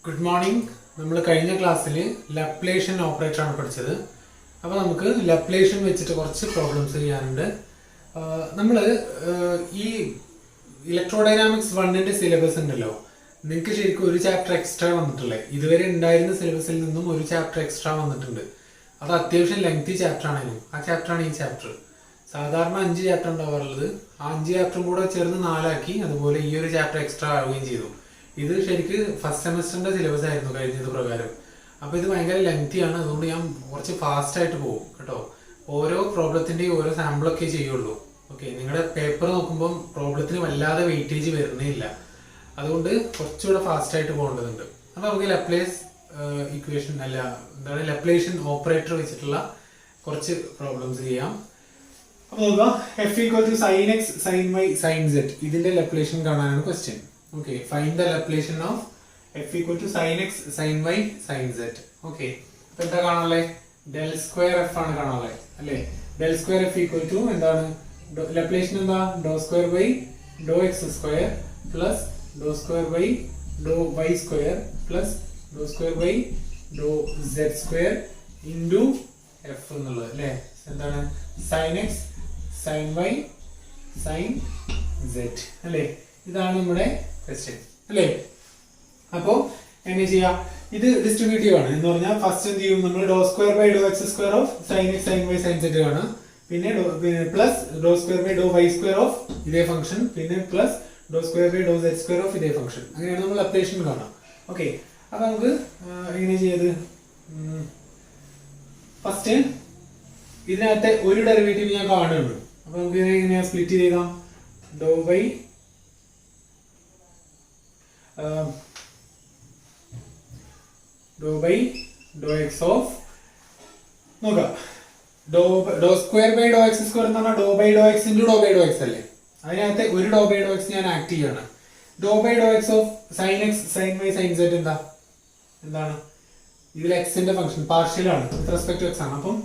Good morning. നമ്മൾ കഴിഞ്ഞ ക്ലാസ്സിൽ ലപ്ലേഷൻ ഓപ്പറേറ്റർ ആണ് പഠിച്ചത്. അപ്പോൾ നമുക്ക് ലപ്ലേഷൻ വെച്ചിട്ട് കുറച്ച് പ്രോബ്ലംസ് ചെയ്യാനുണ്ട്. നമ്മൾ ഈ ഇലക്ട്രോഡൈനാമിക്സ് 1ന്റെ സിലബസ് ഉണ്ടല്ലോ, നിങ്ങൾക്ക് ശരിക്കും ഒരു ചാപ്റ്റർ എക്സ്ട്രാ വന്നിട്ടുള്ളത്. ഇതുവരെ ഉണ്ടായിരുന്ന സിലബസിൽ നിന്നും ഒരു ചാപ്റ്റർ എക്സ്ട്രാ വന്നിട്ടുണ്ട്. അത് അത്യാവശ്യം ലെങ്തി ചാപ്റ്റർ ആണെങ്കിലും ആ ചാപ്റ്ററാണ് ഈ ചാപ്റ്റർ. സാധാരണ 5 ചാപ്റ്റർ ഉണ്ടാവാറുള്ളത്, ആ 5 ചാപ്റ്ററും കൂടെ ചേർന്ന് 4 ആക്കി. അതുപോലെ ഈ ഒരു ചാപ്റ്റർ എക്സ്ട്രാ ആവുകയും ചെയ്തു. ഇത് ശരിക്ക് ഫസ്റ്റ് സെമസ്റ്ററിന്റെ സിലബസ് ആയിരുന്നു കഴിഞ്ഞത് പ്രകാരം. അപ്പൊ ഇത് ഭയങ്കര ലെങ്തി ആണ്. അതുകൊണ്ട് ഞാൻ കുറച്ച് ഫാസ്റ്റ് ആയിട്ട് പോകും കേട്ടോ. ഓരോ പ്രോബ്ലത്തിന്റെയും ഓരോ സാമ്പിളൊക്കെ ചെയ്യുള്ളൂ. ഓക്കെ, നിങ്ങളുടെ പേപ്പർ നോക്കുമ്പോൾ പ്രോബ്ലത്തിന് വല്ലാതെ വെയിറ്റേജ് വരുന്നില്ല. അതുകൊണ്ട് കുറച്ചുകൂടെ ഫാസ്റ്റ് ആയിട്ട് പോകേണ്ടതുണ്ട്. അപ്പൊ നമുക്ക് ലപ്ലേസ് ഇക്വേഷൻ എന്താണ് ലപ്ലേഷൻ ഓപ്പറേറ്റർ വെച്ചിട്ടുള്ള കുറച്ച് പ്രോബ്ലംസ് ചെയ്യാം. അപ്പൊ നോക്കാം, F equal to sine X sine Y sine Z, ഇതിന്റെ ലപ്ലേഷൻ കാണാനാണ് question. Okay, find the Laplacian of f equal to sin x sin y sin z. Okay, അപ്പോൾ എന്താ കാണാനുള്ളേ? del square f ആണ് കാണാനുള്ളേ അല്ലേ? del square f equal to എന്താണ് ലപ്ലേഷൻ? എന്താ? dou square by dou x square plus dou square by dou y square plus dou square by dou z square into f എന്നുള്ളത് അല്ലേ? എന്താണ്? sin x sin y sin z അല്ലേ? ഇതാണ് നമ്മുടെ question അല്ലേ? അപ്പോ എങ്ങനെ ചെയ്യാം? ഇത് ഡിസ്ട്രിബ്യൂട്ടീവ് ആണ് എന്ന് പറഞ്ഞാൽ ഫസ്റ്റ് എന്ത് ചെയ്യും നമ്മൾ? Doe square by doe x square of sine X sine Y sine z ആണ്. പിന്നെ plus doe square by Dr y square of ഇതേ ഫംഗ്ഷൻ, പിന്നെ plus doe square by Dr Z square of ഇതേ function. അങ്ങനെയാണ് നമ്മൾ ലപ്ലേഷൻ കാണാം. Okay, അപ്പൊ നമുക്ക് എങ്ങനെ ചെയ്യത്? ഫസ്റ്റ് ഇതിനകത്തെ ഒരു ഡെറിവേറ്റീവ് ഞാൻ കാണുന്നുണ്ട്. അപ്പൊ നമുക്ക് എങ്ങനെയാ സ്പ്ലിറ്റ് ചെയ്താം? Doe by doe by doe x of നോക്കാം. Doe square by doe x square എന്ന് പറഞ്ഞാൽ doe by doe x into doe by doe x അല്ലേ? അതിനകത്ത് ഒരു ഡോ ബൈ ഡോ എക്സ് ഞാൻ ആക്ട് ചെയ്യാണ്. Doe by doe x of sine X sine Y sine z എന്താണ്? ഇതിൽ എക്സിന്റെ ഫംഗ്ഷൻ പാർഷ്യൽ ആണ്, വിത്ത് റെസ്പെക്ട് ടു എക്സ് ആണ്. അപ്പം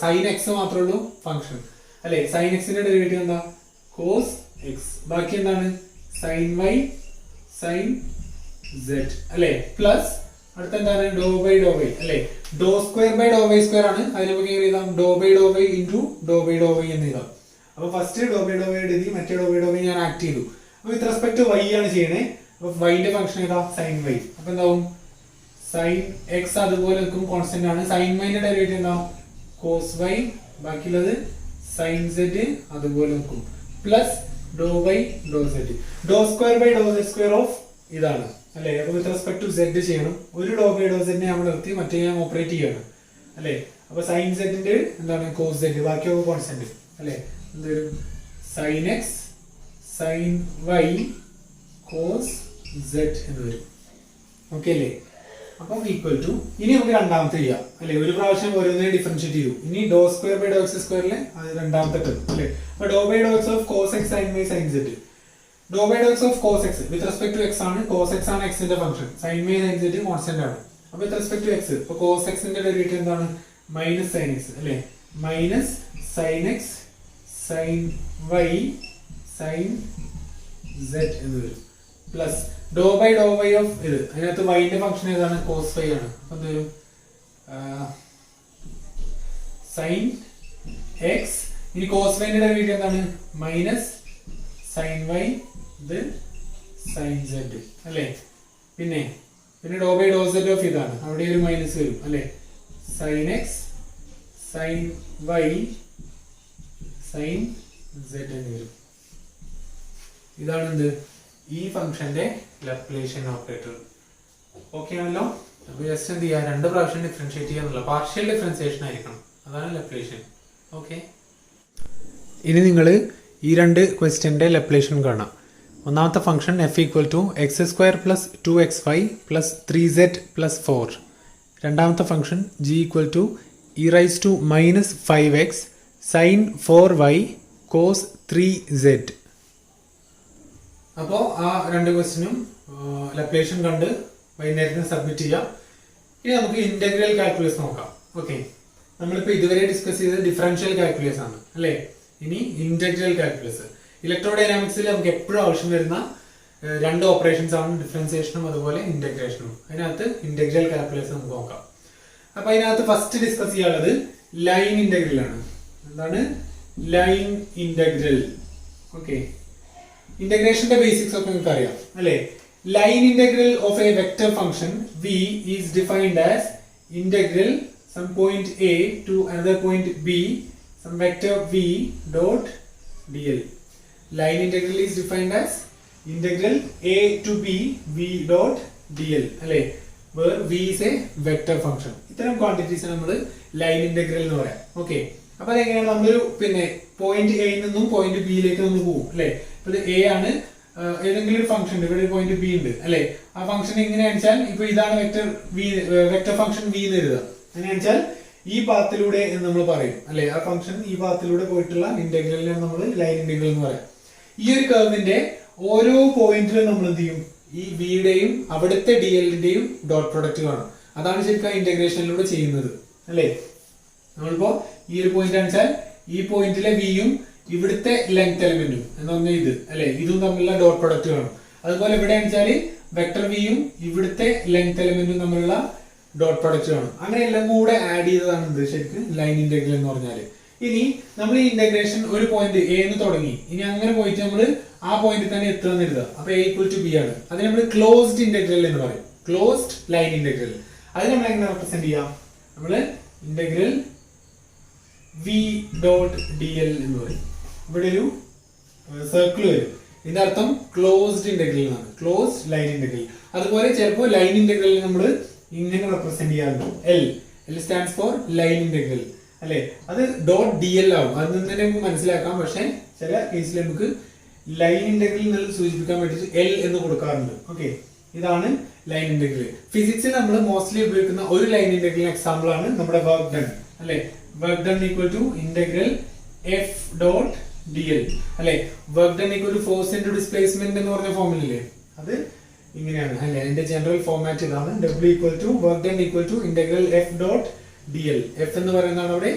സൈൻ എക്സ് മാത്രമേ ഉള്ളൂ ഫംഗ്ഷൻ അല്ലേ? സൈൻ എക്സിന്റെ ഡെറിവേറ്റീവ് എന്താ? Cos x. ബാക്കി എന്താണ്? സൈൻ വൈ സൈൻ സെഡ് അല്ലേ? പ്ലസ് അടുത്ത എന്താണ്? ഡോ ബൈ ഡോ വൈ അല്ലേ? Doe square by Dr y square ആണ്. അതിന് നമുക്ക് എങ്ങനെ എഴുതാം? Doe by Dr y into doe by Dr y എന്ന് എഴുതാം. അപ്പൊ first doe by Dr y എഴുതി, മറ്റേ ഡോ ബൈ ഡോ വൈ ഞാൻ ആക്ട് ചെയ്തു. അപ്പൊ വിത്ത് റെസ്പെക്ട് ടു വൈ ആണ് ചെയ്യണേ. അപ്പൊ വൈന്റെ ഫംഗ്ഷൻ ഏതാ? Sine y. അപ്പൊ എന്താവും? സൈൻ എക്സ് അതുപോലെ നിൽക്കും, കോൺസ്റ്റന്റ് ആണ്. സൈൻ വൈന്റെ ഡെറിവേറ്റീവ് എന്താ? Cos Y. ബാക്കിയുള്ളത് സൈൻ സെഡ് അതുപോലെ നിൽക്കും, plus do by Dr Z. Do square by Dr Z square of ഇതാണ് അല്ലേ? അപ്പൊ വിത്ത് റെസ്പെക്ട് ടു സെഡ് ചെയ്യണം. ഒരു ഡോ ബൈ ഡോ സെഡിനെ നമ്മൾ നിർത്തി, മറ്റേ ഞാൻ ഓപ്പറേറ്റ് ചെയ്യണം അല്ലേ? അപ്പൊ സൈൻ സെഡിന്റെ എന്താണ്? Cos Z. ബാക്കിയൊക്കെ കോൺസ്റ്റന്റ് അല്ലേ? എന്തൊരു sine X sine Y cos Z എന്ന് വരും. ഓക്കെ അല്ലേ? അപ്പൊ ഈക്വൽ ടു, ഇനി നമുക്ക് രണ്ടാമത്തെ ചെയ്യാം അല്ലെ? ഒരു പ്രാവശ്യം ഓരോന്നേ ഡിഫറൻഷിയേറ്റ് ചെയ്തു. ഇനി doe square by doe x സ്ക്വയറിലെ രണ്ടാമത്തെ ടേം അല്ലെ? അപ്പൊ doe by doe x of cos x sine Y sine z. Doe by doe x of cos x with respect to x ആണ്. കോസ് എക്സ് ആണ് എക്സിന്റെ function. Sine Y sine z constant ആണ്. അപ്പൊ with respect to x, ഇപ്പൊ cos എക്സിന്റെ derivative എന്താണ്? Minus sine x അല്ലെ? Minus sine X sine Y sine Z എന്ന് വരും. Plus do by Dr Y of ഇത്, അതിനകത്ത് വൈന്റെ ഫംഗ്ഷൻ ഏതാണ്? കോസ് വൈ ആണ്. അപ്പൊ എന്ത് വരും? Sine X. ഇനി കോസ് വൈന്റെ ഡെറിവേറ്റീവ് എന്താണ്? മൈനസ് സൈൻ വൈ ഇത് സൈൻ സെഡ് അല്ലേ? പിന്നെ do by Dr Z of ഇതാണ്, അവിടെ ഒരു മൈനസ് വരും അല്ലേ? Sine X sine Y sine Z എന്ന് വരും. ഇതാണ് എന്ത്? ഈ ഫംഗ്ഷന്റെ ലപ്ലേഷൻ ഓപ്പറേറ്റർ. ഓക്കെ ആണല്ലോ? അപ്പൊ ജസ്റ്റ് എന്ത് ചെയ്യാം? 2 പ്രാവശ്യം ഡിഫറൻഷിയേറ്റ് ചെയ്യാന്നുള്ള പാർഷ്യൽ ഡിഫറൻസിയേഷൻ ആയിരിക്കണം, അതാണ് ലപ്ലേഷൻ. ഓക്കെ, ഇനി നിങ്ങൾ ഈ 2 ക്വസ്റ്റ്യന്റെ ലപ്ലേഷൻ കാണാം. ഒന്നാമത്തെ function F equal to X square plus 2xy plus 3z plus 4. രണ്ടാമത്തെ function G equal to E raise to minus 5x sine 4y cos 3z. അപ്പോൾ ആ 2 ക്വസ്റ്റ്യനും ലപ്ലേഷൻ കണ്ട് വൈകുന്നേരത്തിന് സബ്മിറ്റ് ചെയ്യാം. ഇനി നമുക്ക് ഇന്റഗ്രൽ കാൽക്കുലസ് നോക്കാം. ഓക്കെ, നമ്മളിപ്പോൾ ഇതുവരെ ഡിസ്കസ് ചെയ്തത് ഡിഫറൻഷ്യൽ കാൽക്കുലസ് ആണ് അല്ലേ? ഇനി ഇന്റഗ്രൽ കാൽക്കുലസ്. ഇലക്ട്രോഡൈനാമിക്സിൽ നമുക്ക് എപ്പോഴും ആവശ്യം വരുന്ന രണ്ട് ഓപ്പറേഷൻസ് ആണ്, ഡിഫറൻസിയേഷനും അതുപോലെ ഇന്റഗ്രേഷനും. അതിനകത്ത് ഇന്റഗ്രൽ കാൽക്കുലേഷൻ നമുക്ക് നോക്കാം. അപ്പൊ അതിനകത്ത് ഫസ്റ്റ് ഡിസ്കസ് ചെയ്യാനുള്ളത് ലൈൻ ഇന്റഗ്രൽ ആണ്. എന്താണ് ലൈൻ ഇന്റഗ്രൽ? ഓക്കെ, ഇന്റഗ്രേഷന്റെ ബേസിക്സ് ഒക്കെ നിങ്ങൾക്ക് അറിയാം അല്ലെ? Line integral of A vector function v is defined as integral some point a to another point b some vector v dot dl. Line integral is defined as integral a to b v dot dl അല്ലെ? where v is a vector function. ഇത്തരം quantities നമ്മൾ line integral എന്ന് പറയാം. Okay, അപ്പൊ അതെങ്ങനെയാണ്? നമ്മളൊരു പിന്നെ point A നിന്നും പോയിന്റ് ബിയിലേക്ക് നമ്മൾ പോകും അല്ലെ? ഇപ്പൊ ഇത് എ ആണ്, ഏതെങ്കിലും ഒരു ഫംഗ്ഷൻ ഇവിടെ പോയിന്റ് ബി ഉണ്ട് അല്ലെ? ആ ഫംഗ്ഷൻ എങ്ങനെയാണെന്ന് വെച്ചാൽ ഇപ്പൊ ഇതാണ് വെക്ടർ ഫംഗ്ഷൻ വി എന്ന് എഴുതുക. എങ്ങനെയാണെന്ന് വെച്ചാൽ ഈ പാത്തിലൂടെ എന്ന് നമ്മൾ പറയും അല്ലെ? ആ ഫംഗ്ഷൻ ഈ പാത്തിലൂടെ പോയിട്ടുള്ള ഇന്റഗ്രലിനാണ് നമ്മൾ ലൈൻ ഇന്റഗ്രൽ എന്ന് പറയാം. ഈ ഒരു കർവിന്റെ ഓരോ പോയിന്റിലും നമ്മൾ എന്ത് ചെയ്യും? ഈ വിയുടെയും അവിടുത്തെ ഡി എല്ലിന്റെയും ഡോട്ട് പ്രൊഡക്റ്റ് കാണും. അതാണ് ശരിക്കും ഇന്റഗ്രേഷനിലൂടെ ചെയ്യുന്നത് അല്ലെ? നമ്മളിപ്പോ ഈ ഒരു പോയിന്റ് ആണെന്ന് വെച്ചാൽ ഈ പോയിന്റിലെ വിയും ഇവിടുത്തെ ലെങ്ത് എലിമെന്റും എന്ന് പറഞ്ഞാൽ ഇത് അല്ലെ, ഇതും തമ്മിലുള്ള ഡോട്ട് പ്രൊഡക്റ്റ് കാണും. അതുപോലെ ഇവിടെ വെച്ചാല് വെക്ടർ വിയും ഇവിടുത്തെ ലെങ്ത് എലിമെന്റും തമ്മിലുള്ള ഡോട്ട് പ്രൊഡക്റ്റ് കാണും. അങ്ങനെ എല്ലാം കൂടെ ആഡ് ചെയ്തതാണ് ഇത് ശരിക്കും ലൈൻ ഇന്റഗ്രൽ എന്ന് പറഞ്ഞാല്. ഇനി നമ്മൾ ഈ ഇന്റഗ്രേഷൻ ഒരു പോയിന്റ് എ എന്ന് തുടങ്ങി, ഇനി അങ്ങനെ പോയിട്ട് നമ്മൾ ആ പോയിന്റിൽ തന്നെ എത്തുക എഴുതുക. അപ്പൊ എ ഈക്വൽ ടു ബി ആണ്. അത് നമ്മൾ ക്ലോസ്ഡ് ഇന്റഗ്രൽ എന്ന് പറയും, ക്ലോസ്ഡ് ലൈൻ ഇന്റഗ്രൽ. അത് നമ്മൾ എങ്ങനെ റെപ്രസെന്റ് ചെയ്യാം? നമ്മള് integral V dot D L എന്ന് പറയും. ഇവിടെ ഒരു സർക്കിൾ വരും, ഇതിന്റെ അർത്ഥം ക്ലോസ്ഡ് ഇന്റഗ്രൽ എന്നാണ്, ക്ലോസ്ഡ് ലൈൻ ഇന്റഗ്രൽ. അതുപോലെ ചിലപ്പോൾ ലൈൻ ഇന്റഗ്രൽ നമ്മൾ ഇങ്ങനെ റെപ്രസെന്റ് ചെയ്യാറുണ്ട്, L. L stands for line integral അല്ലെ? അത് ഡോട്ട് ഡി എൽ ആവും. അതിൽ നിന്ന് തന്നെ നമുക്ക് മനസ്സിലാക്കാം. പക്ഷെ ചില കേസിൽ നമുക്ക് ലൈൻ ഇന്റഗ്രൽ എന്നുള്ളത് സൂചിപ്പിക്കാൻ വേണ്ടിയിട്ട് എൽ എന്ന് കൊടുക്കാറുണ്ട്. ഓക്കെ, ഇതാണ് ലൈൻ ഇന്റഗ്രൽ. ഫിസിക്സിൽ നമ്മൾ മോസ്റ്റ്ലി ഉപയോഗിക്കുന്ന ഒരു ലൈൻ ഇന്റഗ്രൽ എക്സാമ്പിൾ ആണ് നമ്മുടെ വർക്ക് ഡൺ അല്ലെ? Work done equal to integral F dot D l അല്ലെ? Work done equal to force into displacement എന്ന് പറഞ്ഞ ഫോമിലല്ലേ? അത് ഇങ്ങനെയാണ് അല്ലെ? അതിന്റെ ജനറൽ ഫോർമാറ്റ് ഇതാണ്. W equal to work done equal to integral F dot D l. F എന്ന് പറയുന്നതാണ് അവിടെ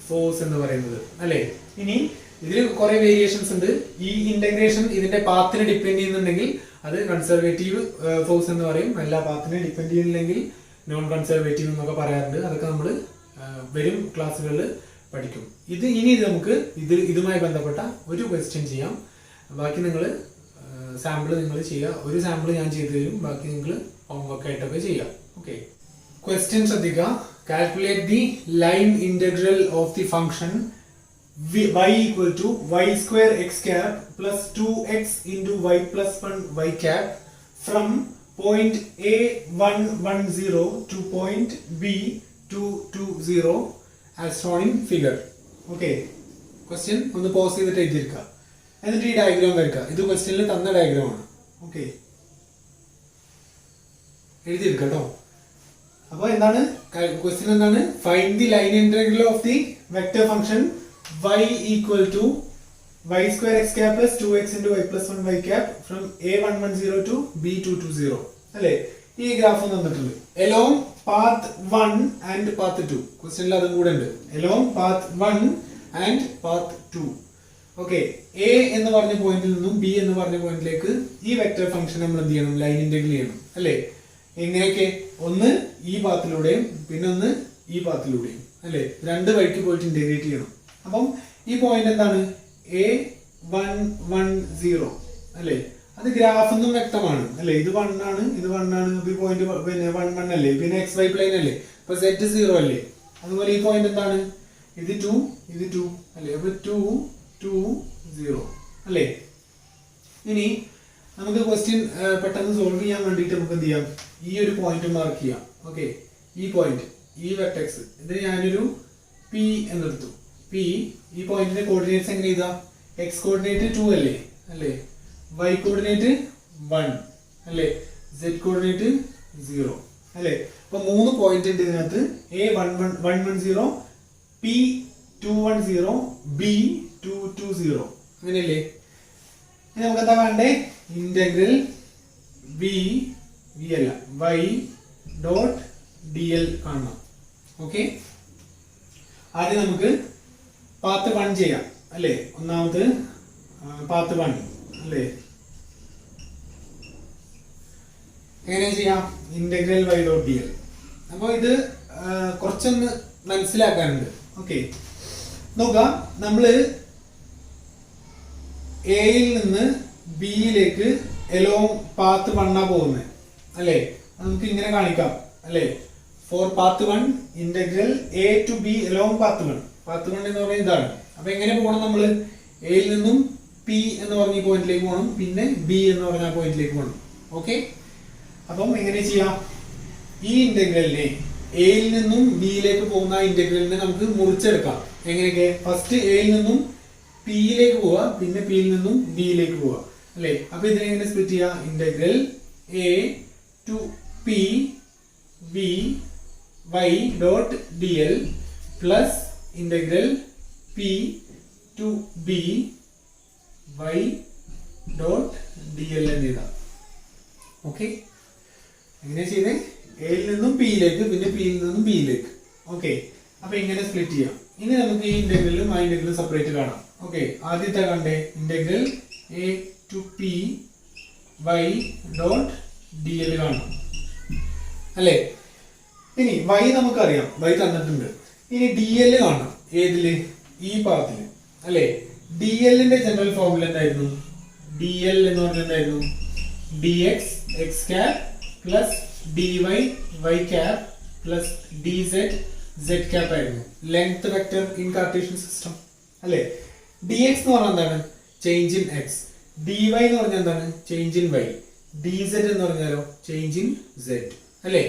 ഫോഴ്സ് എന്ന് പറയുന്നത് അല്ലെ? ഇനി ഇതിൽ കുറെ വേരിയേഷൻസ് ഉണ്ട്. ഈ ഇന്റഗ്രേഷൻ ഇതിന്റെ പാത്തിനെ ഡിപ്പെൻഡ് ചെയ്യുന്നുണ്ടെങ്കിൽ അത് കൺസർവേറ്റീവ് ഫോഴ്സ് എന്ന് പറയും. എല്ലാ പാത്തിനെ ഡിപ്പെൻഡ് ചെയ്യുന്നില്ലെങ്കിൽ നോൺ കൺസർവേറ്റീവ് എന്നൊക്കെ പറയാറുണ്ട്. അതൊക്കെ നമ്മൾ വരും ക്ലാസ്സുകളിൽ പഠിക്കും. ഇനി നമുക്ക് ഇതുമായി ബന്ധപ്പെട്ട ഒരു ക്വസ്റ്റ്യൻ ചെയ്യാം. ബാക്കി നിങ്ങൾ സാമ്പിൾ നിങ്ങൾ ചെയ്യുക. ഒരു സാമ്പിൾ ഞാൻ ചെയ്തു തരും, ബാക്കി നിങ്ങൾ ഹോംവർക്ക് ആയിട്ടൊക്കെ ചെയ്യാം. ഓക്കെ, ക്വസ്റ്റ്യൻ ശ്രദ്ധിക്കുക. Calculate the line integral of the function y equal to y square x cap plus 2x into y plus 1 y cap from point A110 to point B220 as shown in figure. Okay, question ഒന്ന് pose ചെയ്തിട്ട് എഴുതിയിരിക്കുക. എന്നിട്ട് ഈ diagram വരയ്ക്കുക. ഇത് ക്വസ്റ്റ്യനിൽ തന്ന diagram ആണ്. Okay, എഴുതിയിരിക്കുക കേട്ടോ. അപ്പോൾ എന്താണ് ക്വസ്റ്റ്യൻ? എന്താണ്? Find the line integral of the vector function y equal to y square x cap plus 2x into y plus 1 y cap from A110 to B220 അല്ലേ? ഈ ഗ്രാഫ് തന്നിട്ടുണ്ട്. along path 1 and path 2. ക്വസ്റ്റ്യനിൽ അതും കൂടെ ഉണ്ട്. along path 1 and path 2. Okay, A എന്ന് പറഞ്ഞ പോയിന്റിൽ നിന്നും B എന്ന് പറഞ്ഞ പോയിന്റിലേക്ക് ഈ വെക്റ്റർ ഫംഗ്ഷൻ നമ്മൾ എന്ത് ചെയ്യണം? ലൈൻ ഇന്റഗ്രൽ ചെയ്യണം അല്ലേ? എങ്ങനെയൊക്കെ? ഒന്ന് ഈ പാത്തിലൂടെയും പിന്നെ ഒന്ന് ഈ പാത്തിലൂടെയും അല്ലേ? രണ്ട് വഴിക്ക് പോയിട്ട് ഇന്റഗ്രേറ്റ് ചെയ്യണം. അപ്പം ഈ പോയിന്റ് എന്താണ്? A110 അല്ലേ? അത് ഗ്രാഫിൽ നിന്നും വ്യക്തമാണ് അല്ലേ? ഇത് 1 ആണ്, ഇത് 1 ആണ്. ഈ പോയിന്റ് പിന്നെ 1 അല്ലേ? പിന്നെ XY പ്ലെയിൻ അല്ലേ? അപ്പൊ Z 0 അല്ലേ? അതുപോലെ ഈ പോയിന്റ് എന്താണ്? ഇത് 2, ഇത് 2 അല്ലേ? അപ്പൊ 2 2 0 അല്ലേ? ഇനി നമുക്ക് ക്വസ്റ്റ്യൻ പെട്ടെന്ന് സോൾവ് ചെയ്യാൻ വേണ്ടിയിട്ട് നമുക്ക് എന്ത് ചെയ്യാം? ഈ ഒരു പോയിന്റ് മാർക്ക് ചെയ്യാം. ഓക്കെ, ഈ പോയിന്റ്, ഈ വെർട്ടെക്സ്, ഇതിന് ഞാനൊരു P എന്നെടുത്തു. P, ഈ പോയിന്റിന്റെ കോർഡിനേറ്റ്സ് എങ്ങനെ ചെയ്താ? X കോർഡിനേറ്റ് 2 അല്ലേ? Y കോർഡിനേറ്റ് 1 അല്ലേ? Z കോർഡിനേറ്റ് 0 അല്ലേ? അപ്പൊ 3 പോയിന്റ് ഉണ്ട് ഇതിനകത്ത്. A110, P210, B220 അങ്ങനെയല്ലേ? ഇനി നമുക്ക് എന്താ വേണ്ടേ? ഇന്റഗ്രൽ V അല്ല y ഡോട്ട് dl കാണണം. ഓക്കെ, ആദ്യം നമുക്ക് പാത്ത് 1 ചെയ്യാം അല്ലേ? ഒന്നാമത് പാത്ത് 1 അല്ലേ? എങ്ങനെ ചെയ്യാം? Integral y dot dl. അപ്പോൾ ഇത് കുറച്ചൊന്ന് മനസ്സിലാക്കാനുണ്ട്. ഓക്കെ, നോക്കാം. നമ്മള് എയിൽ നിന്ന് ബിയിലേക്ക് എലോങ് പാത്ത് 1 പോകുന്നത് അല്ലേ? നമുക്ക് ഇങ്ങനെ കാണിക്കാം അല്ലേ? For path 1 integral A to B along path 1. Path 1 എന്ന് പറയുന്നത് ഇതാണ്. അപ്പൊ എങ്ങനെ പോകണം? നമ്മള് എയിൽ നിന്നും പി എന്ന് പറഞ്ഞ പോയിന്റിലേക്ക് പോകണം, പിന്നെ ബി എന്ന് പറഞ്ഞ പോയിന്റിലേക്ക് പോകണം. ഓക്കെ, അപ്പം എങ്ങനെ ചെയ്യാം? ഈ ഇന്റഗ്രലിനെ എയിൽ നിന്നും ബിയിലേക്ക് പോകുന്ന ഇന്റഗ്രലിനെ നമുക്ക് മുറിച്ചെടുക്കാം. എങ്ങനെയൊക്കെ? ഫസ്റ്റ് എയിൽ നിന്നും പിയിലേക്ക് പോവാ, പിന്നെ പിയിൽ നിന്നും ബിയിലേക്ക് പോവാ അല്ലെ? അപ്പൊ ഇതിനെ എങ്ങനെ സ്പ്ലിറ്റ് ചെയ്യാം? Integral A to P B Y dot D L plus integral P to B Y dot D L എന്ന് എഴുതാം. ഓക്കെ, എങ്ങനെ ചെയ്തേ? എയിൽ നിന്നും പിയിലേക്ക്, പിന്നെ പിയിൽ നിന്നും ബിയിലേക്ക്. ഓക്കെ, അപ്പൊ ഇങ്ങനെ സ്പ്ലിറ്റ് ചെയ്യാം. ഇനി നമുക്ക് ഈ ഇന്റഗ്രലും ആ ഇന്റഗ്രലും സെപ്പറേറ്റ് കാണാം. ഓക്കെ, ആദ്യത്തെ കണ്ടേ integral A to P Y dot D L കാണാം അല്ലേ? ഇനി y നമുക്കറിയാം, y തന്നിട്ടുണ്ട്. ഇനി ഡി എൽ കാണാം. ഏതില്? ഈ പാത്തില് അല്ലെ? ഡി എല്ലിന്റെ ജനറൽ ഫോർമുല എന്തായിരുന്നു? ഡി എൽ എന്ന് പറഞ്ഞാൽ എന്തായിരുന്നു? D X X cap plus d y y cap plus d z z cap ആയിരുന്നു. Length vector in Cartesian system അല്ലെ? ഡി എക്സ് എന്ന് പറഞ്ഞാൽ എന്താണ്? Change in x. D y എന്ന് പറഞ്ഞാൽ എന്താണ്? Change in Y. D z എന്ന് പറഞ്ഞാലോ? ചേഞ്ച് ഇൻ സെഡ് അല്ലെ?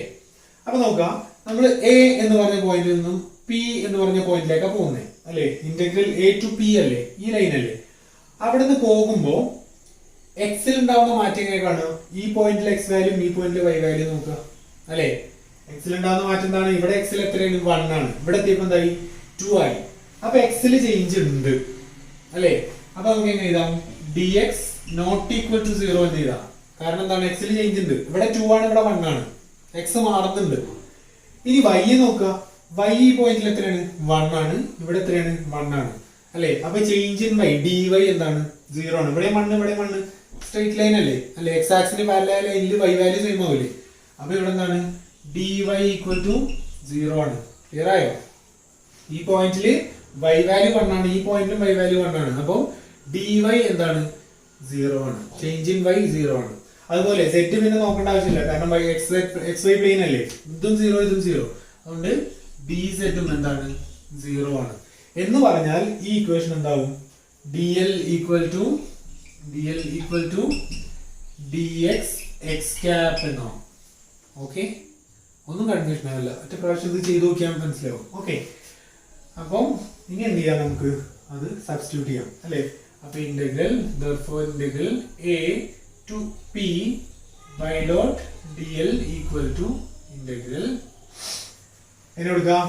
അപ്പൊ നോക്കാം, നമ്മൾ എ എന്ന് പറഞ്ഞ പോയിന്റിൽ നിന്നും പി എന്ന് പറഞ്ഞ പോയിന്റിലേക്കാണ് പോകുന്നത് അല്ലെ? ഇന്റഗ്രൽ എ ടു പി അല്ലേ? ഈ ലൈൻ അല്ലേ? അവിടെ നിന്ന് പോകുമ്പോ എക്സിൽ ഉണ്ടാവുന്ന മാറ്റം എങ്ങനെ കാണുക? ഈ പോയിന്റിൽ എക്സ് വാല്യൂ, ഈ പോയിന്റിൽ വൈ വാല്യൂ നോക്കുക അല്ലെ? എക്സിൽ ഉണ്ടാവുന്ന മാറ്റം എന്താണ്? ഇവിടെ എക്സിൽ എത്രയാണ്? 1 ആണ്. ഇവിടെ എത്തിയപ്പോ എന്തായി? 2 ആയി. അപ്പൊ എക്സിൽ ചേഞ്ച് ഉണ്ട് അല്ലെ? അപ്പൊ നമുക്ക് എങ്ങനെ എഴുതാം? D X not equal to 0 എന്ന് എഴുതാം. കാരണം എന്താണ്? എക്സിൽ ചേഞ്ച് ഉണ്ട്. ഇവിടെ 2 ആണ്, ഇവിടെ 1 ആണ്. എക്സ് മാറുന്നുണ്ട്. ഇനി വൈ നോക്കുക. വൈ ഈ പോയിന്റിൽ എത്രയാണ്? 1 ആണ്. ഇവിടെ എത്രയാണ്? 1 ആണ് അല്ലെ? അപ്പൊ change in Y D Y എന്താണ്? 0 ആണ്. ഇവിടെ 1, ഇവിടെ 1. സ്ട്രെയിറ്റ് ലൈൻ അല്ലേ? അല്ലെ? എക്സ് ആക്സിന് പാരലൽ ലൈനിൽ വൈ വാല്യൂ സെയിം ആവില്ലേ? അപ്പൊ ഇവിടെ എന്താണ്? ഡി വൈ ഈക്വൽ ടു 0 ആണ്. ക്ലിയർ ആയോ? ഈ പോയിന്റില് വൈ വാല്യൂ 1 ആണ്, ഈ പോയിന്റിലും വൈ വാല്യൂ 1 ആണ്. അപ്പൊ ഡി വൈ എന്താണ്? 0 ആണ്. ചേഞ്ച് ഇൻ വൈ 0 ആണ്. അതുപോലെ സെറ്റ് പിന്നെ നോക്കേണ്ട ആവശ്യമില്ല, കാരണം എക്സ് വൈ പ്ലെയിൻ അല്ലേ? ഇതും 0, ഇതും 0. അതുകൊണ്ട് ഡി സെറ്റും എന്താണ്? 0 ആണ്. എന്ന് പറഞ്ഞാൽ ഈ ഇക്വേഷൻ എന്താവും? D L equal to D X X cap എന്നാവും. ഓക്കെ, ഒന്നും കൺഫ്യൂഷൻ ആവില്ല. ഒറ്റ പ്രാവശ്യം ഇത് ചെയ്ത് നോക്കിയാൽ മനസ്സിലാവും. ഓക്കെ, അപ്പം ഇനി എന്ത് ചെയ്യാം? നമുക്ക് അത് സബ്സ്റ്റിറ്റ്യൂട്ട് ചെയ്യാം അല്ലെ? അപ്പൊ integral integral A to P Y dot D L equal to integral എന്ന് കൊടുക്കാം.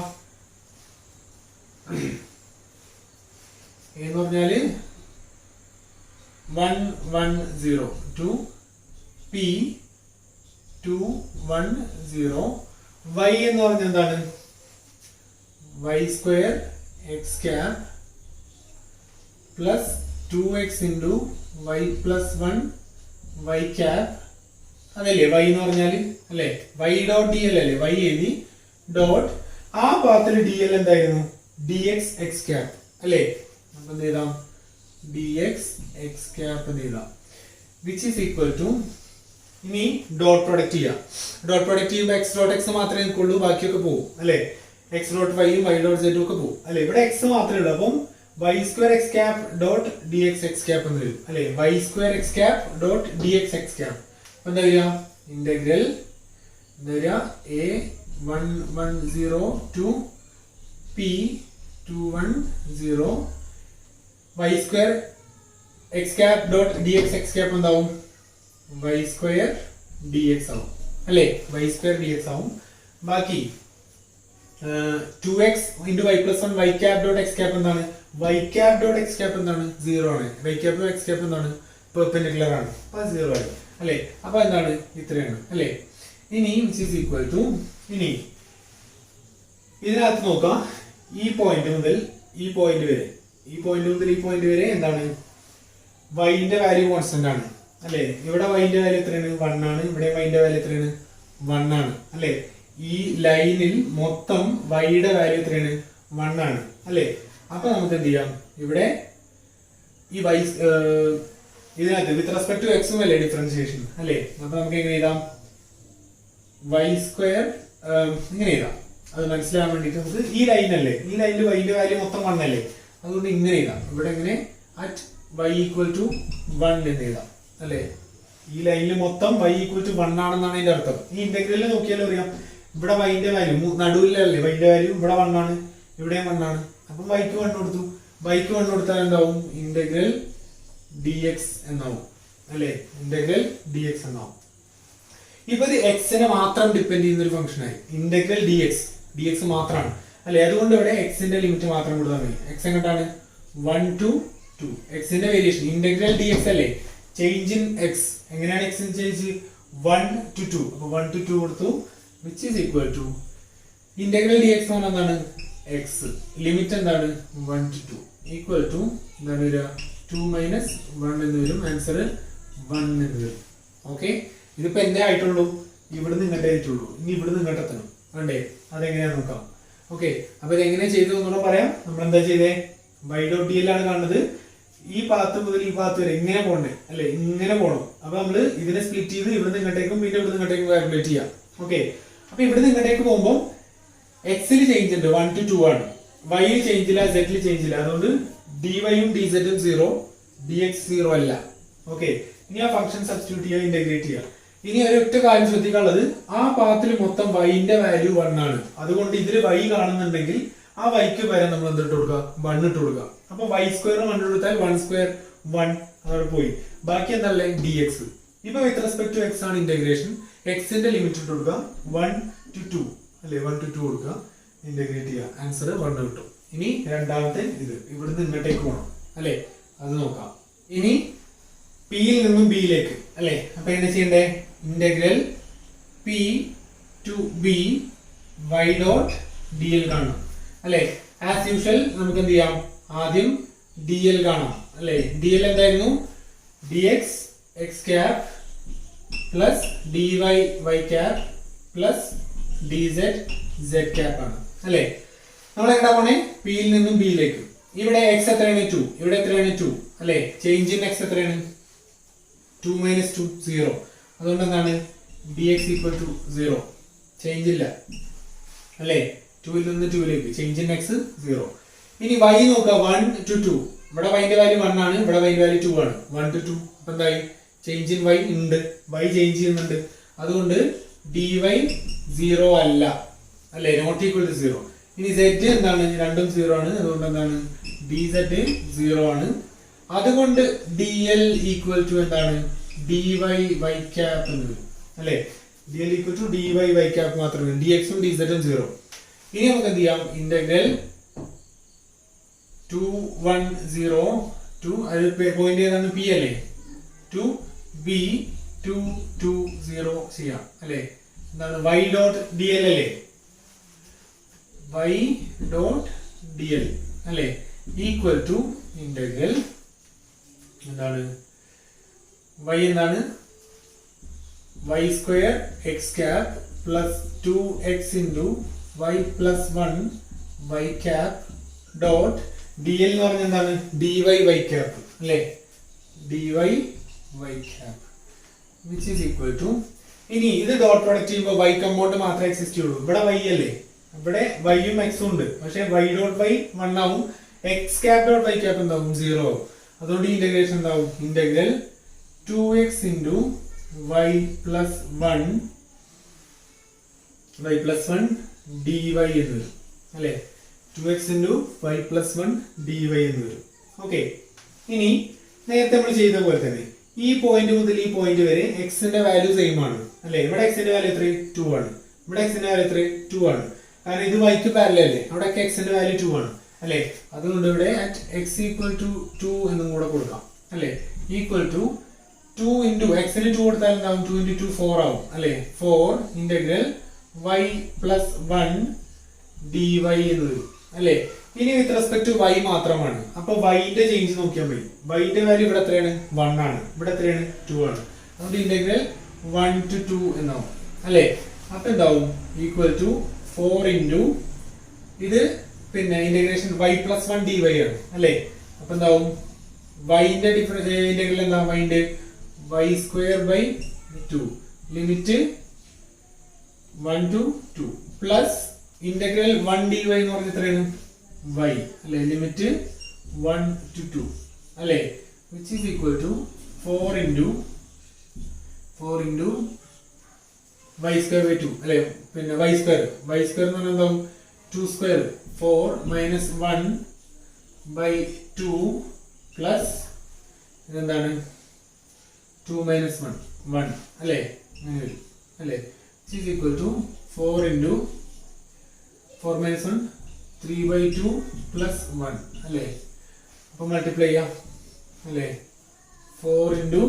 എന്ന് പറഞ്ഞാല് 110 ടു പി 210. y എന്ന് പറഞ്ഞാൽ എന്താണ്? y square X cap plus 2x into y plus 1 y cap അതല്ലേ y എന്ന് പറഞ്ഞാല് അല്ലേ? y ഡോട്ട് ഡി എൽ അല്ലേ? y എഴുതി ഡോട്ട് ആ പാത്തിൽ ഡി എൽ എന്തായിരുന്നു? ഡി എക്സ് എക്സ് ക്യാപ് അല്ലേ? നമുക്ക് എന്ത് ചെയ്താം? ഡി എക്സ് എക്സ് ക്യാപ് എന്ന് എഴുതാം. വിച്ച് ഈസ് ഈക്വൽ ടു, ഇനി ഡോട്ട് പ്രൊഡക്റ്റ് ചെയ്യാം. ഡോട്ട് പ്രൊഡക്റ്റ് ചെയ്യുമ്പോൾ എക്സ് ഡോട്ട് എക്സ് മാത്രമേ നിൽക്കുള്ളൂ, ബാക്കിയൊക്കെ പോകും അല്ലെ? എക്സ് ഡോട്ട് വൈയും വൈ ഡോട്ട് സെറ്റും ഒക്കെ പോകും അല്ലെ? ഇവിടെ എക്സ് മാത്രമേ ഉള്ളൂ. അപ്പം Y square X cap dot D X X cap എന്ന് വരും അല്ലെ? Y square X cap dot D X X cap. അപ്പൊ എന്താ വരിക? ഇന്റഗ്രൽ എന്താ വരിക? A 110 to P 210 Y square X cap dot D X X cap എന്താവും? Y square D X ആവും അല്ലെ? വൈ സ്ക്വയർ ഡി എക്സ് ആവും. ബാക്കി 2x into y plus 1 y cap dot x cap എന്താണ്? y cap dot x cap എന്താണ്? 0 ആണ്. y cap dot x cap എന്താണ്? Perpendicular ആണ്. അപ്പൊ 0 ആയി അല്ലെ? അപ്പൊ എന്താണ്? ഇത്രയാണ് അല്ലെ? ഇനി which is equal to, ഇനി ഇതിനകത്ത് നോക്കാം. ഈ പോയിന്റ് മുതൽ ഈ പോയിന്റ് വരെ, ഈ പോയിന്റ് മുതൽ ഈ പോയിന്റ് വരെ എന്താണ്? y ന്റെ വാല്യൂ കോൺസ്റ്റന്റ് ആണ് അല്ലെ? ഇവിടെ വൈന്റെ വാല്യൂ എത്രയാണ്? 1 ആണ്. ഇവിടെ വൈന്റെ വാല്യൂ എത്രയാണ്? 1 ആണ് അല്ലെ? ഈ ലൈനിൽ മൊത്തം വൈയുടെ വാല്യൂ എത്രയാണ്? 1 ആണ് അല്ലെ? അപ്പൊ നമുക്ക് എന്ത് ചെയ്യാം? ഇവിടെ ഈ വൈ ഇതിനകത്ത് വിത്ത് റെസ്പെക്ട് ടു എക്സും അല്ലേ ഡിഫറൻഷിയേഷൻ അല്ലെ? അപ്പൊ നമുക്ക് എങ്ങനെ എഴുതാം? വൈ സ്ക്വയർ ഇങ്ങനെ എഴുതാം. അത് മനസ്സിലാവാൻ വേണ്ടിട്ട് നമുക്ക് ഈ ലൈൻ അല്ലേ, ഈ ലൈനിൽ വൈന്റെ വാല്യൂ മൊത്തം 1 അല്ലേ, അതുകൊണ്ട് ഇങ്ങനെ എഴുതാം. ഇവിടെ ഇങ്ങനെ അറ്റ് y ഈക്വൽ ടു 1 എന്ന് എഴുതാം അല്ലെ? ഈ ലൈനിൽ മൊത്തം y ഈക്വൽ ടു 1 ആണെന്നാണ് അതിന്റെ അർത്ഥം. ഈ ഇന്റഗ്രലിൽ നോക്കിയാലും അറിയാം, ഇവിടെ വൈന്റെ വാല്യൂ നടുവിലല്ലേ വൈന്റെ വാല്യൂ, ഇവിടെ 1 ആണ്, ഇവിടെയും 1 ആണ്. അപ്പം വൈക്ക് 1 കൊടുത്തു. വൈക്ക് 1 കൊടുത്താൽ എന്താവും? ഇന്റഗ്രൽ dx എന്നാവും അല്ലെ? ഇന്റഗ്രൽ dx എന്നാവും. ഇപ്പൊ ഇത് എക്സിനെ മാത്രം ഡിപ്പെൻഡ് ചെയ്യുന്ന ഒരു ഫംഗ്ഷൻ ആയി. ഇന്റഗ്രൽ dx മാത്രമാണ് അല്ലെ? അതുകൊണ്ട് ഇവിടെ എക്സിന്റെ ലിമിറ്റ് മാത്രം കൊടുത്താൽ മതി. എക്സ് എങ്ങോട്ടാണ്? 1 to 2. എക്സിന്റെ വേരിയേഷൻ ഇന്റഗ്രൽ dx അല്ലേ? ചേഞ്ച് ഇൻ എക്സ് എങ്ങനെയാണ്? എക്സിന് ചേഞ്ച് 1 to 2. അപ്പൊ 1 to 2 കൊടുത്തു, which is equal to integral dx എന്ന് പറഞ്ഞാൽ എന്താണ്? എക്സ് ലിമിറ്റ് എന്താണ്? 1 to 2 ഈക്വൽ ടു എന്താണ് വരിക? 2 minus 1 എന്ന് വരും. ആൻസർ 1 എന്ന് വരും. ഓക്കെ, ഇതിപ്പോ എന്തേ ആയിട്ടുള്ളൂ? ഇവിടുന്ന് ഇങ്ങോട്ടേ ആയിട്ടുള്ളൂ. ഇനി ഇവിടുന്ന് ഇങ്ങോട്ട് എത്തണം വേണ്ടേ? അതെങ്ങനെയാ നോക്കാം. ഓക്കെ, അപ്പൊ ഇതെങ്ങനെ ചെയ്തു എന്നൂടെ പറയാം. നമ്മൾ എന്താ ചെയ്തേ? y.dl ആണ് കാണുന്നത്. ഈ പാത്ത് മുതൽ ഈ പാത്ത് വരെ ഇങ്ങനെ പോകണ്ടേ അല്ലെ? ഇങ്ങനെ പോകണം. അപ്പൊ നമ്മള് ഇതിനെ സ്പ്ലിറ്റ് ചെയ്ത് ഇവിടുന്ന് ഇങ്ങോട്ടേക്കും പിന്നെ ഇവിടുന്ന് ഇങ്ങോട്ടേക്കും കാൽക്കുലേറ്റ് ചെയ്യാം. ഓക്കെ, അപ്പൊ ഇവിടുന്ന് ഇങ്ങോട്ടേക്ക് പോകുമ്പോൾ എക്സിൽ ചേഞ്ച് ഉണ്ട്, 1 to 2 ആണ്. വൈയിൽ ചേഞ്ച് ഇല്ല, സെറ്റിൽ ചേഞ്ച് ഇല്ല. അതുകൊണ്ട് ഡിവൈയും ഡിസെറ്റും 0, dx 0 അല്ല. ഓക്കെ, ഇനി ആ ഫംഗ്ഷൻ സബ്സ്റ്റിറ്റ്യൂട്ട് ചെയ്യുക, ഇന്റഗ്രേറ്റ് ചെയ്യുക. ഇനി ഒരൊറ്റ കാര്യം ശ്രദ്ധിക്കാനുള്ളത്, ആ പാത്തിൽ മൊത്തം വൈന്റെ വാല്യൂ 1 ആണ്. അതുകൊണ്ട് ഇതിൽ വൈ കാണുന്നുണ്ടെങ്കിൽ ആ വൈക്ക് പകരം നമ്മൾ എന്തിട്ട് കൊടുക്കുക? 1 ഇട്ട് കൊടുക്കുക. അപ്പൊ y സ്ക്വയർ 1 കൊടുത്താൽ 1 സ്ക്വയർ 1 അതോടെ പോയി. ബാക്കി എന്താല്ലേ? dx. ഇപ്പൊ വിത്ത് റെസ്പെക്ട് ടു എക്സ് ആണ് ഇന്റഗ്രേഷൻ. എക്സിന്റെ ലിമിറ്റ് ഇട്ട് കൊടുക്കുക, 1 to 2 അല്ലെ? 1 to 2 കൊടുക്കുക, ഇന്റഗ്രേറ്റ് ചെയ്യുക, ആൻസർ 1 കിട്ടും. ഇനി രണ്ടാമത്തെ ഇത് ഇവിടുന്ന് ഇങ്ങോട്ടേക്ക് പോകണം അല്ലെ? അത് നോക്കാം. ഇനി പിയിൽ നിന്നും ബിയിലേക്ക് അല്ലെ? അപ്പൊ എന്താ ചെയ്യണ്ടേ? Integral P to B y dot dl കാണണം അല്ലെ? ആസ് യൂഷ്വൽ നമുക്ക് എന്ത് ചെയ്യാം? ആദ്യം dl കാണാം അല്ലെ? dl എന്തായിരുന്നു? dx x cap plus dy y cap plus dz z cap ആണ് അല്ലെ? നമ്മൾ എങ്ങടാ പോണേ? പിയിൽ നിന്നും ബിയിലേക്ക്. ഇവിടെ x എത്രയാണ്? 2. ഇവിടെ എത്രയാണ്? 2 അല്ലെ? ചേഞ്ച് ഇൻ x എത്രയാണ്? 2 minus 2 0. അതുകൊണ്ട് എന്താണ്? dx equal to 0. ചേഞ്ച് ഇല്ല അല്ലെ? 2 ൽ നിന്ന് 2 ലേക്ക് ചേഞ്ച് ഇൻ x 0. ഇനി y നോക്കുക, 1 to 2. ഇവിടെ y ന്റെ വാല്യൂ 1 ആണ്, ഇവിടെ y ന്റെ വാല്യൂ 2 ആണ്. 1 to 2 അപ്പൊ എന്തായി? ചേഞ്ച് ഇൻ y ഉണ്ട്, y ചേഞ്ച് ചെയ്യുന്നുണ്ട്. അതുകൊണ്ട് dy 0 അല്ല അല്ലെ? Not equal to 0. ഇനി z എന്താണ്? രണ്ടും 0 ആണ്. അതുകൊണ്ട് എന്താണ്? dz 0 ആണ്. അതുകൊണ്ട് dl ഈക്വൽ ടു എന്താണ്? dy y ക്യാപ് എന്ന് വരും അല്ലെ? dl equal to dy y ക്യാപ് മാത്രമേ, dx ഉം dz ഉം 0. ഇനി നമുക്ക് എന്ത് ചെയ്യാം? ഇന്റഗ്രൽ 210 ടു അത് പോയിന്റ് ഏതാണ്? പി അല്ലേ? ടു ബി 220 ചെയ്യാം അല്ലെ? എന്താണ്? y ഡോട്ട് dl അല്ലേ? y ഡോട്ട് dl അല്ലെ? ഈക്വൽ ടു ഇന്റഗ്രൽ എന്താണ്? y എന്താണ്? y square x cap plus 2x into y plus 1 y cap dot dl എന്ന് പറഞ്ഞാൽ എന്താണ്? dy y ക്യാപ് അല്ലെ? dy y cap which is equal to, ഇനി ഇത് ഡോട്ട് പ്രൊഡക്റ്റ് ചെയ്യുമ്പോൾ y കമ്പൗണ്ട് മാത്രമേ എക്സിസ്റ്റ് ചെയ്യുള്ളൂ. ഇവിടെ y അല്ലേ? ഇവിടെ y ഉം x ഉം ഉണ്ട്. പക്ഷെ y ഡോട്ട് y 1 ആവും, x cap dot y cap എന്താവും? 0 ആവും. അതുകൊണ്ട് ഇന്റഗ്രേഷൻ എന്താവും? Integral 2x into y plus 1 dy എന്ന് വരും അല്ലെ? 2x into y plus 1 dy എന്ന് വരും. ഓക്കെ, ഇനി നേരത്തെ നമ്മൾ ചെയ്ത പോലെ തന്നെ ഈ പോയിന്റ് മുതൽ ഈ പോയിന്റ് വരെ എക്സിന്റെ വാല്യൂ സെയിം ആണ് അല്ലെ? ഇവിടെ എക്സിന്റെ വാല്യൂ എത്ര? 2 ആണ്. ഇവിടെ എക്സിന്റെ വാല്യൂ എത്ര? 2 ആണ്. കാരണം ഇത് വൈക്ക് പാരലൽ അല്ലേ? അവിടെ എക്സിന്റെ വാല്യൂ 2 ആണ് അല്ലെ? അതുകൊണ്ട് ഇവിടെ at x equal to 2 എന്നും കൂടെ കൊടുക്കാം അല്ലെ? ഈക്വൽ ടു 2 ഇൻറ്റു എക്സിന് 2 കൊടുത്താൽ എന്താവും? 2 ഇൻറ്റു 2 4 ആവും അല്ലെ? 4 ഇന്റഗ്രൽ y പ്ലസ് 1 dy എന്ന് വരും അല്ലെ? ഇനി വിത്ത് റെസ്പെക്ട് ടു y മാത്രമാണ്. അപ്പൊ yന്റെ ചേഞ്ച് നോക്കിയാൽ മതി. yന്റെ വാല്യൂ ഇവിടെ എത്രയാണ്? 1 ആണ്. ഇവിടെ എത്രയാണ്? 2 ആണ്. അതുകൊണ്ട് ഇന്റഗ്രൽ 1 to 2 എന്നാവും അല്ലേ? അപ്പൊ എന്താവും? ഈക്വൽ ടു 4 ഇൻറ്റു ഇത് പിന്നെ ഇന്റഗ്രേഷൻ y പ്ലസ് 1 dy ആണ് അല്ലേ? അപ്പൊ എന്താവും? yന്റെ ഇന്റഗ്രൽ എന്താ? yന്റെ y square by 2 limit 1 to 2 plus integral 1 dy എന്ന് പറഞ്ഞാൽ എത്രയാണ്? y അല്ലേ? ലിമിറ്റ് 1 to 2 അല്ലേ? which is equal to 4 into y square by 2 അല്ലേ? പിന്നെ y square എന്ന് പറഞ്ഞാൽ എന്താവും? 2 square 4 minus 1 by 2 plus ഇതെന്താണ്? 2 minus 1 അല്ലേ? അല്ലേ? which is equal to 4 into 4 minus 1 3 by 2 plus 1 അല്ലേ? അപ്പൊ മൾട്ടിപ്ലൈ ചെയ്യാം അല്ലേ? 4 into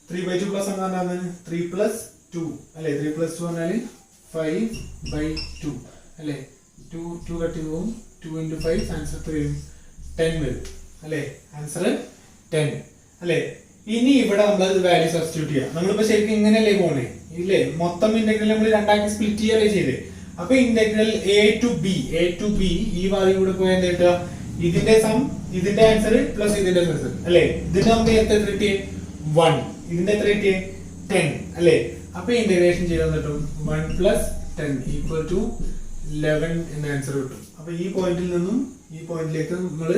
3 by 2 plus 1 എന്താണ്? 3 plus 2 അല്ലേ? 3 plus 2 പറഞ്ഞാൽ 5 by 2 അല്ലേ? 2 കട്ട് ചെയ്യും. 2 into 5 ആൻസർ 10 വരും അല്ലേ? ആൻസർ 10 അല്ലേ? ഇനി ഇവിടെ നമ്മൾ വാല്യൂ സബ്സ്റ്റിറ്റ്യൂട്ട് ചെയ്യാം. നമ്മളിപ്പോ ശരിക്കും ഇങ്ങനെയല്ലേ പോണേ ഇല്ലേ? മൊത്തം ഇന്റഗ്രൽ നമ്മൾ രണ്ടാക്കി സ്പ്ലിറ്റ് ചെയ്യല്ലേ ചെയ്തേ. അപ്പൊ ഇന്റഗ്രൽ a to b ഈ വാല്യൂ കൂടെ പോയാൽ എന്താ കിട്ടുക? ഇതിന്റെ സം ഇതിന്റെ ആൻസർ പ്ലസ് ഇതിന്റെ ആൻസർ അല്ലേ? ഇതിന്റെ നമുക്ക് എത്ര കിട്ടിയേ? 1. ഇതിന്റെ എത്ര കിട്ടിയേ? 10 അല്ലേ? അപ്പൊ ഇന്റഗ്രേഷൻ ചെയ്താൽ കിട്ടും 1 plus 10 equal to 11 എന്ന ആൻസർ കിട്ടും. അപ്പൊ ഈ പോയിന്റിൽ നിന്നും ഈ പോയിന്റിലേക്ക് നമ്മൾ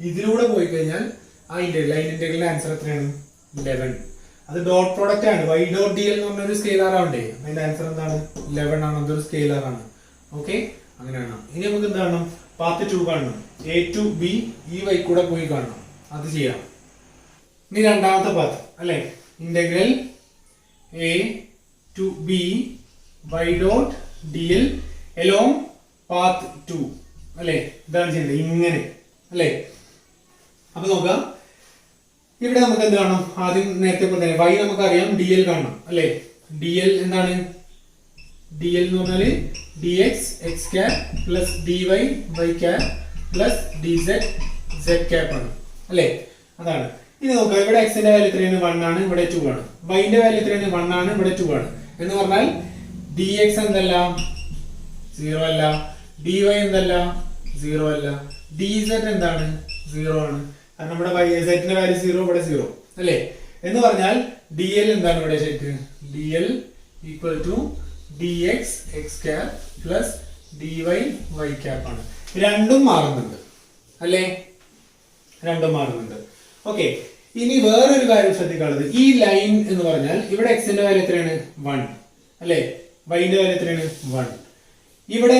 ഇതിലൂടെ പോയി കഴിഞ്ഞാൽ ആ ഇന്റഗ്രലിന്റെ ആൻസർ എത്രയാണ്? 11. അത് ഡോട്ട് പ്രോഡക്റ്റ് ആണ്. y ഡോട്ട് dl എന്ന് പറഞ്ഞ ഒരു സ്കെയിലർ ആവണ്ടേ? അതിന്റെ ആൻസർ എന്താണ്? 11 ആണ്. അതൊരു സ്കെയിലർ ആണ്. ഓക്കെ, അങ്ങനെയാണ്. ഇനി നമുക്ക് എന്താണ്? പാത്ത് 2 കാണണം. a to b ഈ വഴി കൂടെ പോയി കാണണം. അത് ചെയ്യാം. ഇനി രണ്ടാമത്തെ പാത്ത് അല്ലേ? Integral a to b y dot dl along path 2 അല്ലേ? ഇതാണ് ചെയ്യുന്നത് ഇങ്ങനെ അല്ലേ? അപ്പൊ നോക്കാം. ഇവിടെ നമുക്ക് എന്ത് കാണണം? ആദ്യം നേരത്തെ പോലെ തന്നെ y നമുക്കറിയാം, dl കാണണം അല്ലേ? dl എന്താണ്? dl എന്ന് പറഞ്ഞാല് dx x cap plus dy y cap plus dz z cap ആണ് അല്ലേ? അതാണ്. ഇനി നോക്കാം. ഇവിടെ x ന്റെ വാല്യൂ എത്രയാണ്? 1 ആണ്. ഇവിടെ 2 ആണ്. y ന്റെ വാല്യൂ എത്രയാണ്? 1 ആണ്. ഇവിടെ 2 ആണ്. എന്ന് പറഞ്ഞാൽ dx എന്തല്ല? 0 അല്ല. dy എന്തല്ല? 0 അല്ല. dz എന്താണ്? 0 ആണ്. കാരണം നമ്മുടെ z ന്റെ വാല്യൂ 0, ഇവിടെ 0 അല്ലേ? എന്ന് പറഞ്ഞാൽ dl എന്താണ് ഇവിടെ ശരിക്ക്? dl equal to dx x cap plus dy y cap ആണ്. രണ്ടും മാറുന്നുണ്ട് അല്ലേ? രണ്ടും മാറുന്നുണ്ട്. ഓക്കെ, ഇനി വേറൊരു കാര്യം ശ്രദ്ധിക്കാനുള്ളത്, ഈ ലൈൻ എന്ന് പറഞ്ഞാൽ ഇവിടെ x ന്റെ വാല്യൂ എത്രയാണ്? 1 അല്ലേ? y ന്റെ വാല്യൂ എത്രയാണ്? 1. ഇവിടെ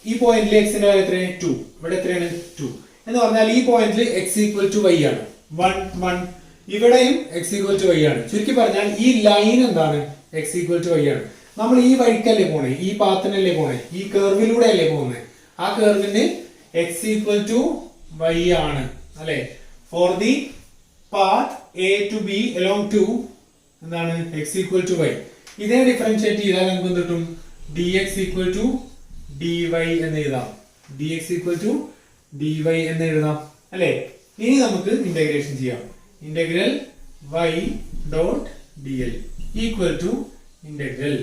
ഈ പോയിന്റിൽ x ന്റെ വാല്യൂ എത്രയാണ്? 2. ഇവിടെ എത്രയാണ്? 2 എന്ന് പറഞ്ഞാൽ ഈ പോയിന്റിൽ x equal to y ആണ്. 1 1. ഇവിടെയും x equal to y ആണ്. ചുരുക്കി പറഞ്ഞാൽ ഈ ലൈൻ എന്താണ്? x equal to y ആണ്. നമ്മൾ ഈ വഴിക്കല്ലേ പോണേ? ഈ പാത്തിനല്ലേ പോണേ? ഈ കർവിലൂടെ അല്ലേ പോകുന്നത്? ആ കർവിന് x equal to y ആണ് അല്ലേ? For the path a to b along 2 എന്താണ്? x equal to y. ഇതിനെ ഡിഫറൻഷിയേറ്റ് ചെയ്താൽ നമുക്ക് എന്ത് കിട്ടും? dx equal to dy എന്ന് എഴുതാം. dx equal to dy എന്ന് എഴുതാം അല്ലേ? ഇനി നമുക്ക് ഇന്റഗ്രേഷൻ ചെയ്യാം. Integral y dot dl equal to integral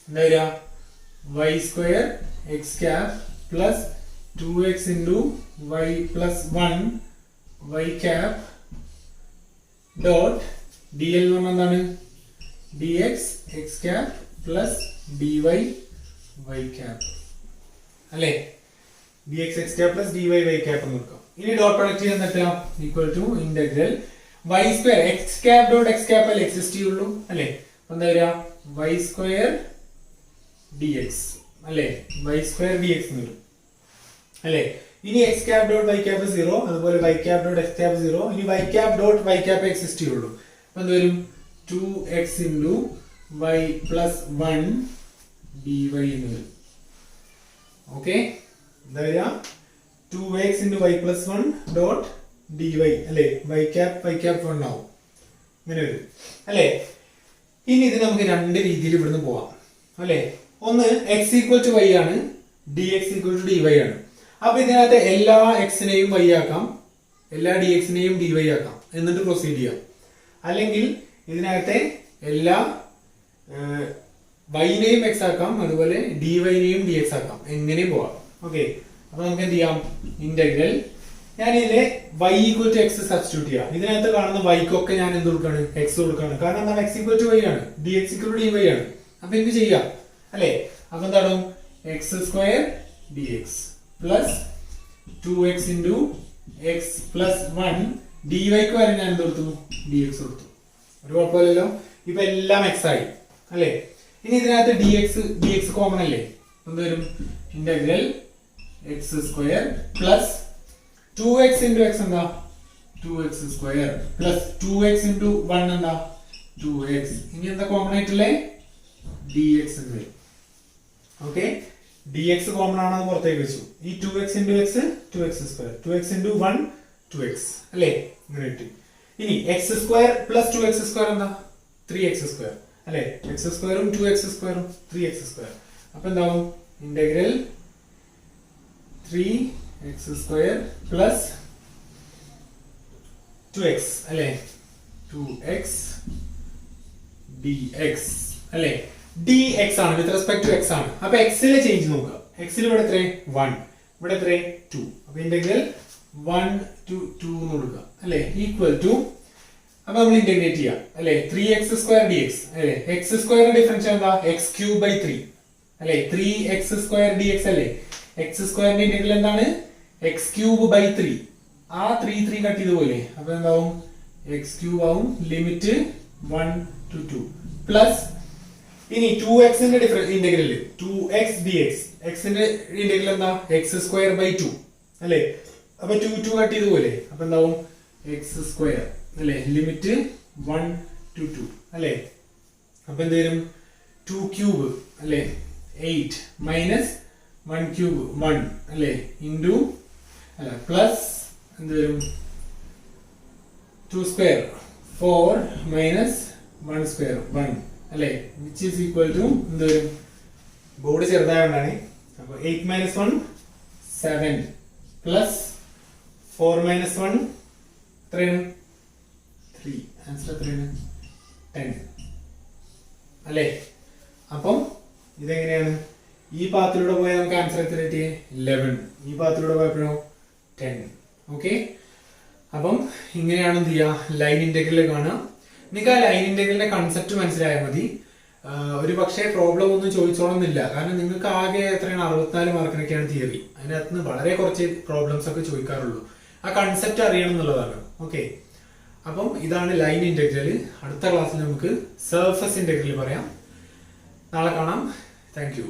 എന്താ വരിക? y square x cap plus 2x into y plus 1 y cap dot dl എന്ന് പറഞ്ഞാൽ എന്താണ്? dx x cap plus dy y cap അല്ലേ? dx x cap plus dy y cap എന്ന് നോക്കാം. ഇനി dot product ചെയ്യാൻ പറ്റാം. Equal to integral y square x cap dot x cap അല്ലേ എക്സിസ്റ്റ് ചെയ്യുള്ളൂ അല്ലേ? അപ്പൊ എന്താ വരിക? y സ്ക്വയർ dx അല്ലേ? y സ്ക്വയർ dx എന്ന് വരും അല്ലേ? ഇനി x cap dot y cap 0, അതുപോലെ y cap dot x cap 0. ഇനി y cap dot y cap exist ചെയ്യുള്ളൂ. അപ്പൊ എന്ത് വരും? 2x into y plus 1 dy എന്ന് വരും. ഓക്കെ, എന്താ വരിക? 2x into y plus 1 dot dy അല്ലേ? y cap 1 ആവും. ഇങ്ങനെ വരും അല്ലേ? ഇനി ഇത് നമുക്ക് രണ്ട് രീതിയിൽ ഇവിടുന്ന് പോവാം അല്ലേ? ഒന്ന് x equal to y ആണ്, dx equal to dy ആണ്. അപ്പൊ ഇതിനകത്ത് എല്ലാ എക്സിനെയും വൈ ആക്കാം, എല്ലാ ഡി എക്സിനെയും ഡി വൈ ആക്കാം, എന്നിട്ട് പ്രൊസീഡ് ചെയ്യാം. അല്ലെങ്കിൽ ഇതിനകത്തെ എല്ലാ വൈനെയും എക്സ് ആക്കാം, അതുപോലെ ഡി വൈനെയും ഡി എക്സ് ആക്കാം, എങ്ങനെയും പോവാം. ഓക്കെ, അപ്പൊ നമുക്ക് എന്ത് ചെയ്യാം, ഇന്റഗ്രൽ ഞാൻ ഇതിലെ y equal to X substitute ചെയ്യാം. ഇതിനകത്ത് കാണുന്ന വൈക്കൊക്കെ ഞാൻ എന്ത് കൊടുക്കാണ്, എക്സ് കൊടുക്കാണ്. കാരണം എന്താണ്, എക്സ് ഈക്വൽ ടു വൈ ആണ്, D X equal to D Y ആണ്. അപ്പൊ എന്ത് ചെയ്യാം അല്ലെ, അപ്പൊ എന്താണ് X square D X plus 2x into X plus 1 D വൈക്ക് വരെ ഞാൻ എന്ത് കൊടുത്തു, ഡി എക്സ് കൊടുത്തു. ഒരു കുഴപ്പമില്ലല്ലോ, ഇപ്പൊ എല്ലാം എക്സ് ആയി അല്ലെ. ഇനി ഇതിനകത്ത് ഡി എക്സ് കോമൺ അല്ലേ, എന്ത് വരും, integral X square plus 2x into X എന്താ 2x square plus 2x into 1 എന്താ 2x. ഇനി എന്താ കോമൺ ആയിട്ടുള്ളേ, dx എന്ന് വരും. ഓക്കെ, dx കോമൺ ആണെന്ന് പുറത്തേക്ക് വെച്ചു. ഈ 2x into X 2x square, 2x into 1 2x അല്ലേ, ഇങ്ങനെ കിട്ടി. ഇനി X square plus 2x square എന്താ 3x സ്ക്വയർ അല്ലെ, എക്സ് സ്ക്വയറും 2x സ്ക്വയറും 3x സ്ക്വയർ. അപ്പൊ എന്താവും, integral 3x square plus 2x അല്ലെ, 2x dx അല്ലെ. dx ആണ്, വിത്ത് റെസ്പെക്ട് ടു x ആണ്. അപ്പൊ x ലെ ചേഞ്ച് നോക്കുക. x ൽ ഇവിടെ എത്ര 1, ഇവിടെ എത്ര 2. അപ്പൊ ഇന്റഗ്രൽ 1 to 2 എന്ന് കൊടുക്കുക അല്ലെ, ഈക്വൽ ടു, അപ്പൊ നമ്മൾ ഇന്റഗ്രേറ്റ് ചെയ്യാം അല്ലെ, 3x സ്ക്വയർ dx അല്ലെ. x സ്ക്വയറിന്റെ ഡിഫറൻഷ്യൽ എന്താ, x³ 3 അല്ലെ, 3x സ്ക്വയർ dx അല്ലെ. x സ്ക്വയറിന്റെ ഇന്റഗ്രൽ എന്താണ്, x³ 3. ആ 3 കട്ട് ചെയ്ത് പോലെ, അപ്പൊ എന്താവും, x³ ആവും, ലിമിറ്റ് 1 to 2 പ്ലസ്. ഇനി 2x ന്റെ difference integral 2x dx, x ന്റെ ഇന്റഗ്രൽ എന്താ, x² 2 അല്ലെ. അപ്പൊ 2 കട്ട് ചെയ്ത് പോലെ, അപ്പൊ എന്താവും, x² അല്ലെ, ലിമിറ്റ് 1 to 2 അല്ലെ. അപ്പൊ എന്ത് വരും, 2³ അല്ലെ 8 മൈനസ് 1³ 1 അല്ലെ, ഇൻറ്റു അല്ല പ്ലസ് എന്ത് വരും, 2² 4 മൈനസ് 1² 1 അല്ലെ, വിച്ച് ഈസ് ഈക്വൽ ടു എന്ത് വരും, ബോർഡ് ചെറുതായോണ്ടാണ്. അപ്പൊ 8 മൈനസ് 1 7 പ്ലസ് 4 മൈനസ് 1 എത്രയാണ് 3. ആൻസർ എത്രയാണ് 10 അല്ലെ. അപ്പം ഇതെങ്ങനെയാണ്, ഈ പാത്തിലൂടെ പോയാൽ നമുക്ക് ആൻസർ എത്ര കിട്ടിയേ 11, ഈ പാത്തിലൂടെ പോയപ്പോഴോ 10. ഓക്കെ, അപ്പം ഇങ്ങനെയാണ് എന്ത് ചെയ്യുക, ലൈൻ ഇന്റഗ്രൽ കാണുക. നിങ്ങൾക്ക് ആ ലൈൻ ഇന്റഗ്രലിന്റെ കൺസെപ്റ്റ് മനസ്സിലായാൽ മതി. ഒരു പക്ഷേ പ്രോബ്ലം ഒന്നും ചോദിച്ചോളന്നില്ല, കാരണം നിങ്ങൾക്ക് ആകെ എത്രയാണ് 64 മാർക്കിനൊക്കെയാണ് തിയറി. അതിനകത്ത് നിന്ന് വളരെ കുറച്ച് പ്രോബ്ലംസ് ഒക്കെ ചോദിക്കാറുള്ളൂ. ആ കൺസെപ്റ്റ് അറിയണം എന്നുള്ളതാണ്. ഓക്കെ, അപ്പം ഇതാണ് ലൈൻ ഇന്റഗ്രൽ. അടുത്ത ക്ലാസ്സിൽ നമുക്ക് സർഫസ് ഇന്റഗ്രൽ പറയാം. നാളെ കാണാം. Thank you.